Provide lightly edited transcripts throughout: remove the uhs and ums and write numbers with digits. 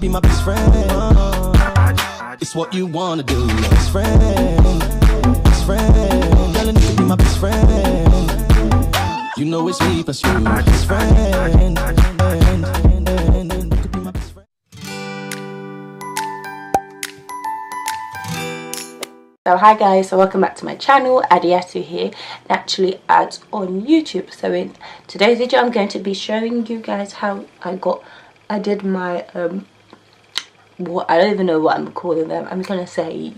be my best friend. It's what you wanna do, best friend. Best friend, girl, and you could be my best friend. You know it's me plus you, best friend. So hi guys, so welcome back to my channel. Adiatu here, Naturallyads on YouTube. So in today's video I'm going to be showing you guys how I did my what I don't even know what I'm calling them. I'm gonna say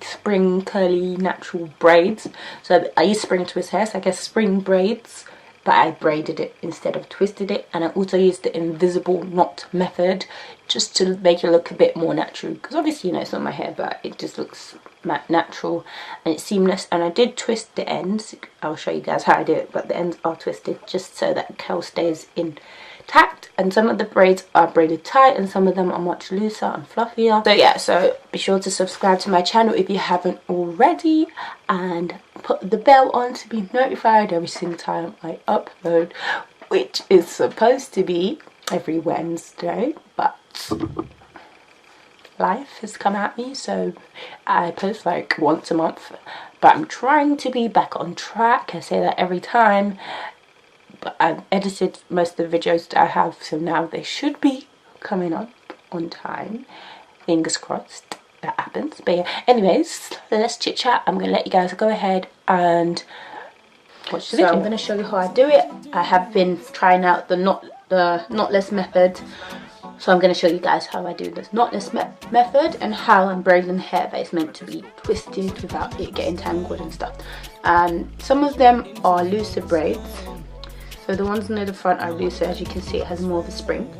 spring curly natural braids. So I use spring twist hair, so I guess spring braids, but I braided it instead of twisted it. And I also used the invisible knot method just to make it look a bit more natural, because obviously, you know, it's not my hair, but it just looks natural and it's seamless. And I did twist the ends. I'll show you guys how I do it, but the ends are twisted just so that the curl stays intact. And some of the braids are braided tight and some of them are much looser and fluffier. So yeah, so be sure to subscribe to my channel if you haven't already, and put the bell on to be notified every single time I upload, which is supposed to be every Wednesday, but life has come at me, so I post like once a month, but I'm trying to be back on track. I say that every time, but I've edited most of the videos that I have, so now they should be coming up on time. Fingers crossed that happens. But yeah, anyways, let's chit chat. I'm gonna let you guys go ahead and watch the video. I'm gonna show you how I do it. I have been trying out the knotless method, so I'm going to show you guys how I do this knotless method and how I'm braiding the hair that is meant to be twisted without it getting tangled and stuff. And some of them are looser braids, so the ones near the front are looser, as you can see it has more of a spring,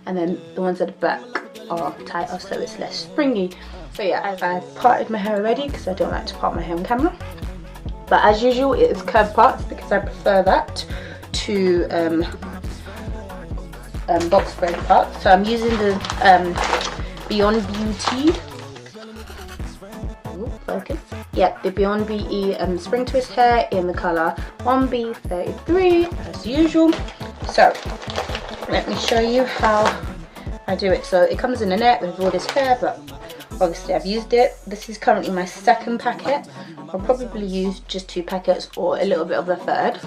and then the ones at the back are tighter, so it's less springy. So yeah, I've parted my hair already because I don't like to part my hair on camera, but as usual it is curved parts because I prefer that to box braid parts. So I'm using the Beyond Beauty, focus. Yeah, the Beyond Beauty spring twist hair in the colour 1B33 as usual. So let me show you how I do it. So it comes in a net with all this hair, but obviously I've used it. This is currently my second packet. I'll probably use just 2 packets or a little bit of the third.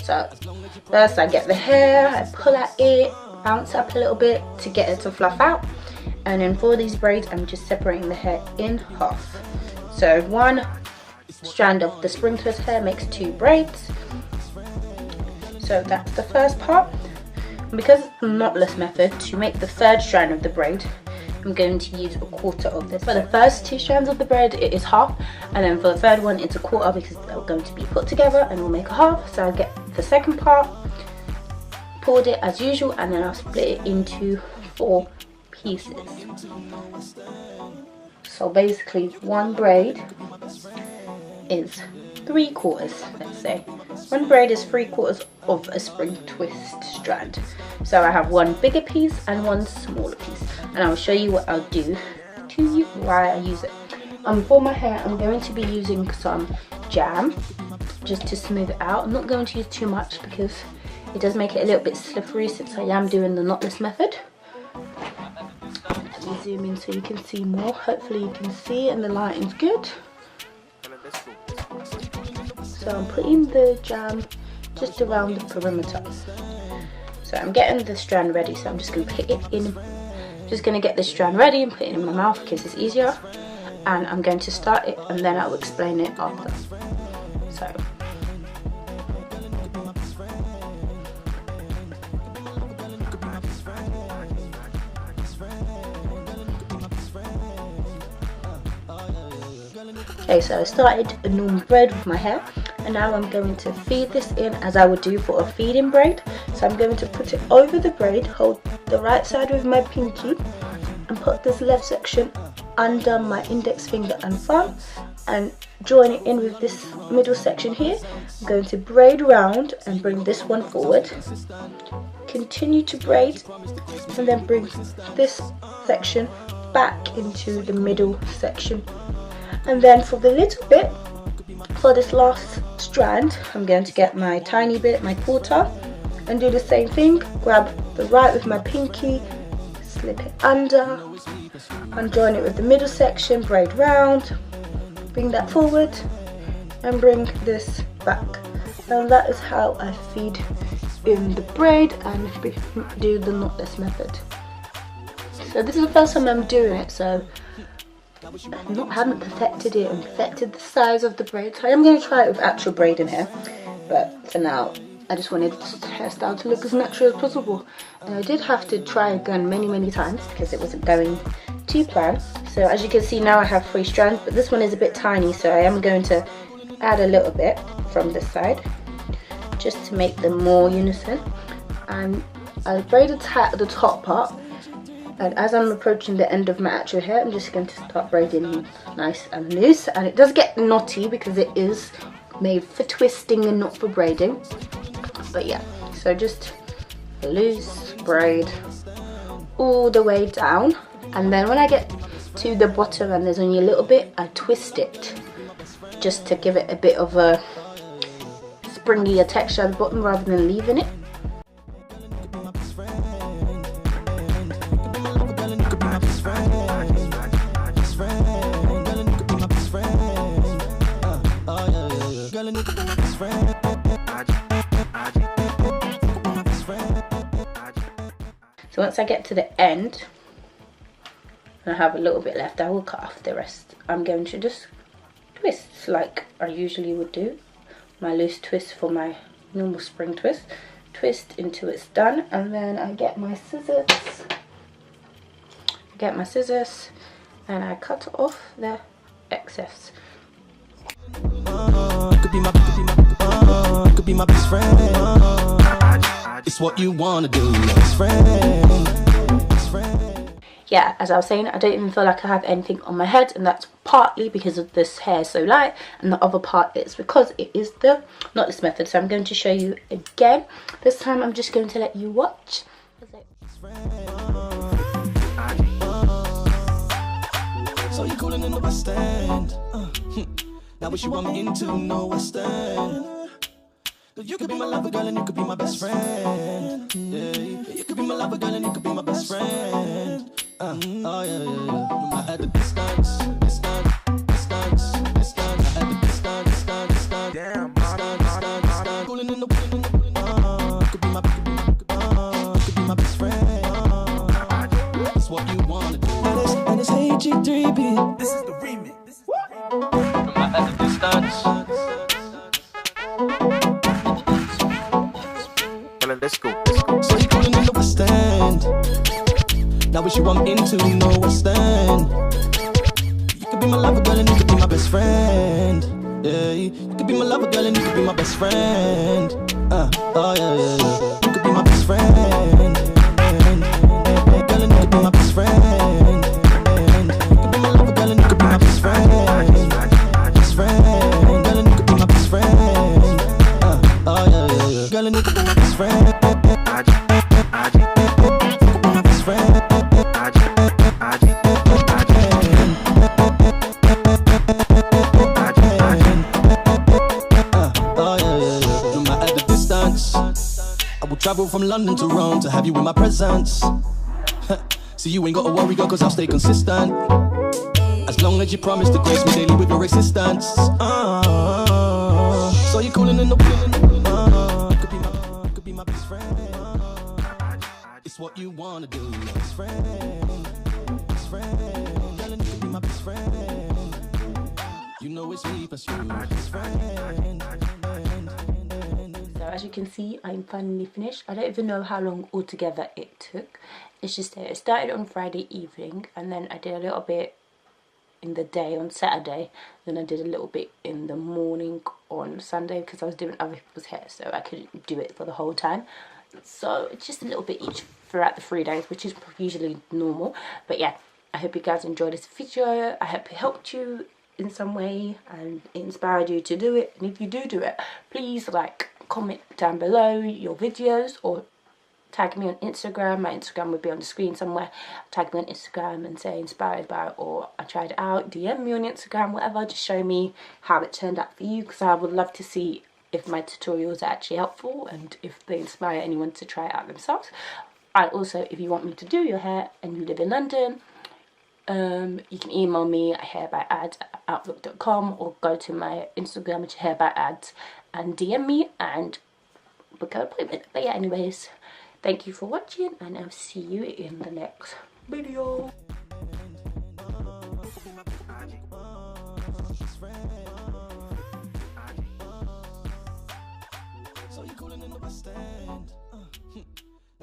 So first I get the hair, I pull at it, bounce up a little bit to get it to fluff out, and then for these braids I'm just separating the hair in half. So one strand of the spring twist hair makes 2 braids. So that's the first part. And because it's the knotless method, to make the third strand of the braid I'm going to use a quarter of this. For the first 2 strands of the braid it is half, and then for the third one it's a quarter because they're going to be put together and we'll make a half. So I get the second part, pulled it as usual, and then I'll split it into 4 pieces. So basically one braid is 3/4, let's say. One braid is 3/4 of a spring twist strand. So I have one bigger piece and one smaller piece, and I'll show you what I'll do to you, why I use it. For my hair I'm going to be using some jam just to smooth it out. I'm not going to use too much because it does make it a little bit slippery since I am doing the knotless method. Let me zoom in so you can see more. Hopefully you can see and the lighting's good. So I'm putting the jam just around the perimeter. So I'm getting the strand ready, so I'm just going to put it in. Just going to get this strand ready and put it in my mouth because it's easier. And I'm going to start it and then I'll explain it after. So okay, so I started a normal braid with my hair, and now I'm going to feed this in as I would do for a feeding braid. So I'm going to put it over the braid, hold the right side with my pinky, and put this left section under my index finger and thumb, and join it in with this middle section here. I'm going to braid round and bring this one forward, continue to braid, and then bring this section back into the middle section. And then for the little bit, for this last strand, I'm going to get my tiny bit, my quarter, and do the same thing. Grab the right with my pinky, slip it under, unjoin it with the middle section, braid round, bring that forward and bring this back. And that is how I feed in the braid and do the knotless method. So this is the first time I'm doing it, so I haven't perfected it and perfected the size of the braid. So I am going to try it with actual braid in here, but for now I just wanted this hairstyle to look as natural as possible. And I did have to try again many times because it wasn't going to plan. So as you can see now I have 3 strands, but this one is a bit tiny, so I am going to add a little bit from this side just to make them more unison. And I braided the top part, and as I'm approaching the end of my actual hair, I'm just going to start braiding nice and loose. And it does get knotty because it is made for twisting and not for braiding. But yeah, so just a loose braid all the way down, and then when I get to the bottom and there's only a little bit, I twist it just to give it a bit of a springier texture at the bottom rather than leaving it. So once I get to the end and I have a little bit left, I will cut off the rest. I'm going to just twist like I usually would do. My loose twist for my normal spring twist. Twist until it's done, and then I get my scissors. And I cut off the excess. Could be my best friend. It's what you wanna do, best friend. Yeah, as I was saying, I don't even feel like I have anything on my head, and that's partly because of this hair so light, and the other part is because it is the knotless method. So I'm going to show you again. This time I'm just going to let you watch. So you calling in the West End? Now what you want me into? No West End. You could be my lover, girl, and you could be my best friend. Yeah, you could be my lover, girl, and you could be my best friend. Oh yeah. At the distance. At the distance. Damn. Calling in the could be my best friend. It's what you wanna do. And it's AG3B. This is the remix. At the distance. Let's go. So you calling in the West End? Now what you want me into? No West End. You could be my lover, girl, and you could be my best friend. Yeah, you could be my lover, girl, and you could be my best friend. Yeah. You could be my best friend. Girl, and you could be my best friend. You could be my lover, girl, and you could be my best friend. Best friend. Girl, and you could be my best friend. Yeah. Girl, and you could be my best friend. Travel from London to Rome to have you in my presence. So you ain't gotta worry, girl, cause I'll stay consistent. As long as you promise to grace me daily with your existence. So you calling in the could be my best friend. It's what you wanna do, best friend. Girl, and you could be my best friend. You know it's me, but you best friend. So as you can see, I'm finally finished. I don't even know how long altogether it took. It's just that it started on Friday evening, and then I did a little bit in the day on Saturday, then I did a little bit in the morning on Sunday because I was doing other people's hair, so I couldn't do it for the whole time. So it's just a little bit each throughout the 3 days, which is usually normal. But yeah, I hope you guys enjoyed this video. I hope it helped you in some way and inspired you to do it. And if you do it, please like, comment down below your videos or tag me on Instagram. My Instagram would be on the screen somewhere. Tag me on Instagram and say inspired by it, or I tried it out. DM me on Instagram, whatever. Just show me how it turned out for you, because I would love to see if my tutorials are actually helpful and if they inspire anyone to try it out themselves. And also, if you want me to do your hair and you live in London, you can email me at hairbyAds@outlook.com, or go to my Instagram, which is hairbyAds, and DM me and book an appointment. But yeah, anyways, thank you for watching, and I'll see you in the next video.